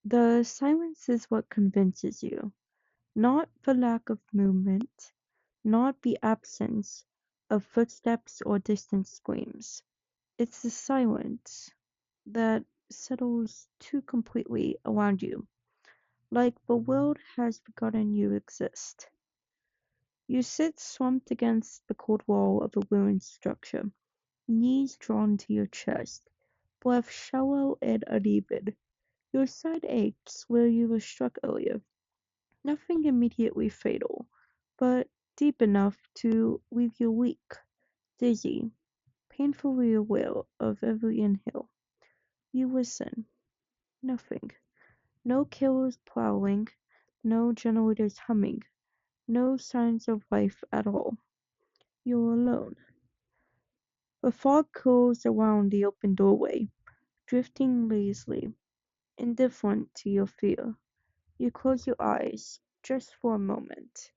The silence is what convinces you, not the lack of movement, not the absence of footsteps or distant screams. It's the silence that settles too completely around you, like the world has forgotten you exist. You sit slumped against the cold wall of a ruined structure, knees drawn to your chest, breath shallow and uneven. Your side aches where you were struck earlier. Nothing immediately fatal, but deep enough to leave you weak, dizzy, painfully aware of every inhale. You listen. Nothing. No killers prowling, no generators humming, no signs of life at all. You're alone. The fog curls around the open doorway, drifting lazily, indifferent to your fear. You close your eyes, just for a moment,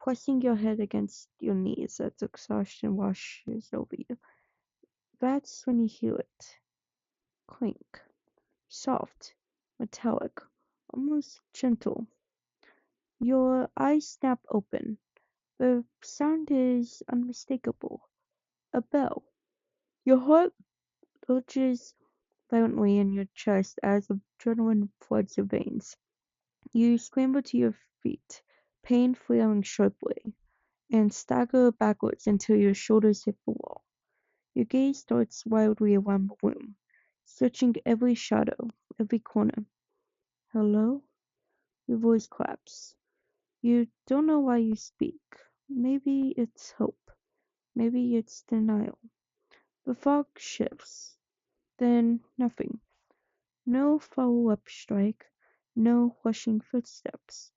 pressing your head against your knees as exhaustion washes over you. That's when you hear it. Clink. Soft, metallic, almost gentle. Your eyes snap open. The sound is unmistakable. A bell. Your heart lurches violently in your chest as adrenaline floods your veins. You scramble to your feet, pain flailing sharply, and stagger backwards until your shoulders hit the wall. Your gaze darts wildly around the room, searching every shadow, every corner. Hello? Your voice claps. You don't know why you speak. Maybe it's hope. Maybe it's denial. The fog shifts. Then nothing. No follow-up strike. No rushing footsteps.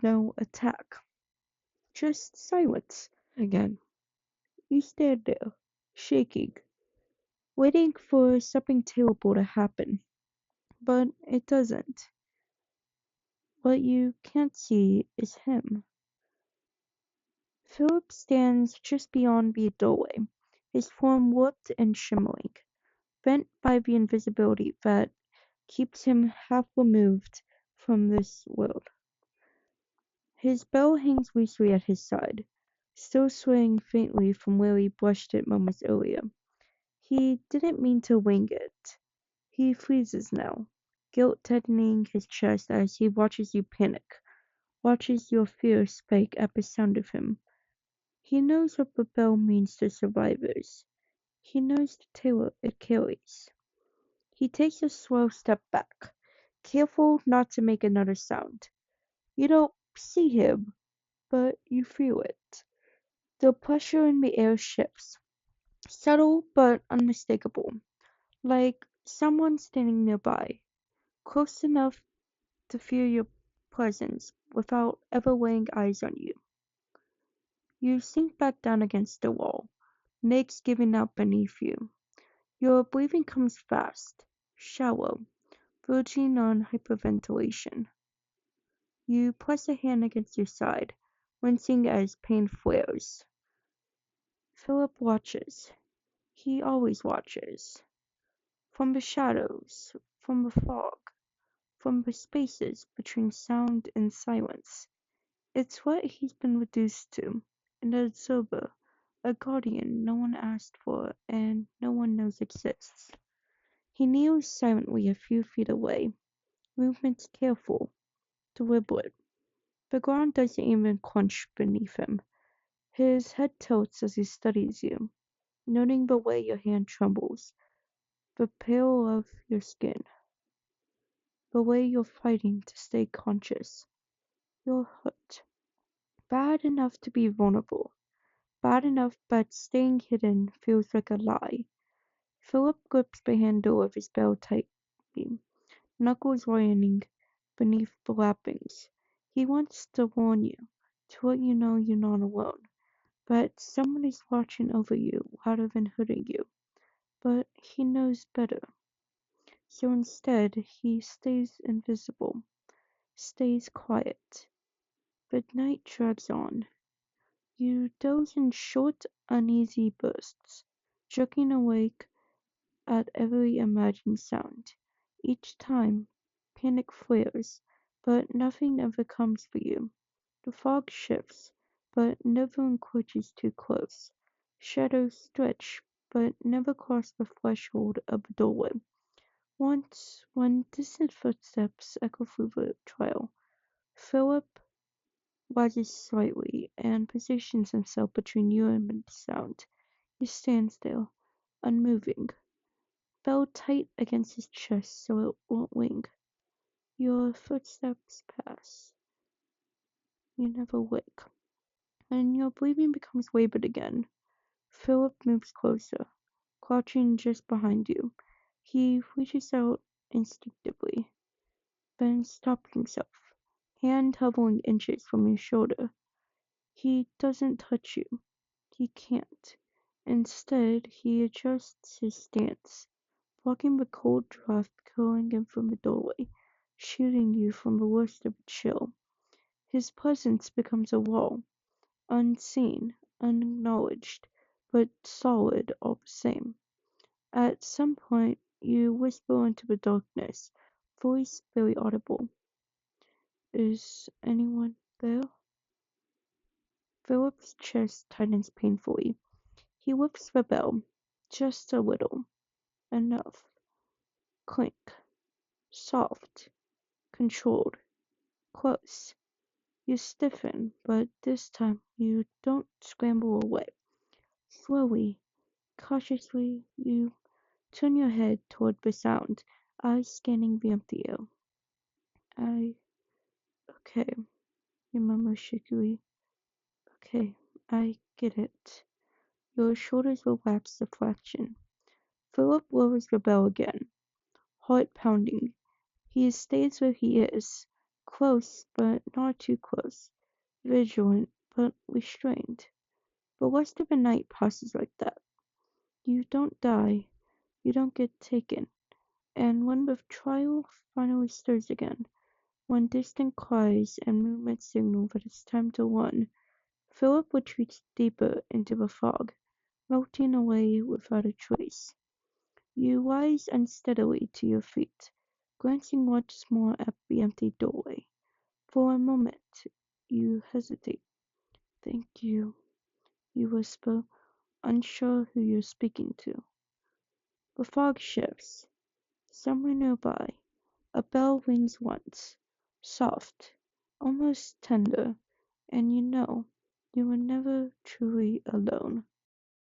No attack. Just silence. Again. You stand there, shaking, waiting for something terrible to happen. But it doesn't. What you can't see is him. Philip stands just beyond the doorway, his form warped and shimmering, bent by the invisibility that keeps him half removed from this world. His bell hangs loosely at his side, still swaying faintly from where he brushed it moments earlier. He didn't mean to wing it. He freezes now, guilt tightening his chest as he watches you panic, watches your fear spike at the sound of him. He knows what the bell means to survivors. He knows the terror it carries. He takes a slow step back, careful not to make another sound. You don't see him, but you feel it. The pressure in the air shifts, subtle but unmistakable, like someone standing nearby, close enough to feel your presence without ever laying eyes on you. You sink back down against the wall, legs giving out beneath you. Your breathing comes fast, shallow, verging on hyperventilation. You press a hand against your side, wincing as pain flares. Philip watches. He always watches. From the shadows, from the fog, from the spaces between sound and silence. It's what he's been reduced to, an observer, a guardian no one asked for and no one knows exists. He kneels silently a few feet away, movements careful, deliberate. The ground doesn't even crunch beneath him. His head tilts as he studies you, noting the way your hand trembles, the pale of your skin, the way you're fighting to stay conscious. You're hurt. Bad enough to be vulnerable. Bad enough but staying hidden feels like a lie. Philip grips the handle of his bell tightly, knuckles whitening beneath the lappings. He wants to warn you, to let you know you're not alone. But someone is watching over you rather than hurting you. But he knows better. So instead, he stays invisible, stays quiet. But night drags on. You doze in short, uneasy bursts, jerking awake at every imagined sound. Each time, Panic flares, but nothing ever comes for you. The fog shifts, but never encroaches too close. Shadows stretch, but never cross the threshold of the doorway. Once, when distant footsteps echo through the trail, Philip rises slightly and positions himself between you and the sound. He stands there, unmoving, bell tight against his chest so it won't wing. Your footsteps pass. You never wake. And your breathing becomes labored again. Philip moves closer, crouching just behind you. He reaches out instinctively, then stops himself, hand hovering inches from your shoulder. He doesn't touch you. He can't. Instead, he adjusts his stance, blocking the cold draft curling in from the doorway, shielding you from the worst of the chill. His presence becomes a wall, unseen, unacknowledged, but solid all the same. At some point, you whisper into the darkness, voice very audible. Is anyone there? Philip's chest tightens painfully. He whips the bell, just a little, enough. Clink. Soft. Controlled. Close. You stiffen, but this time you don't scramble away. Slowly, cautiously, you turn your head toward the sound, eyes scanning the empty air. Okay, you murmur shakily. Okay, I get it. Your shoulders relax a fraction. Philip lowers the bell again, heart pounding. He stays where he is, close but not too close, vigilant but restrained. The rest of the night passes like that. You don't die, you don't get taken, and when the trial finally stirs again, when distant cries and movements signal that it's time to run, Philip retreats deeper into the fog, melting away without a trace. You rise unsteadily to your feet, glancing once more at the empty doorway. For a moment, you hesitate. Thank you, you whisper, unsure who you're speaking to. The fog shifts. Somewhere nearby, a bell rings once, soft, almost tender, and you know you were never truly alone.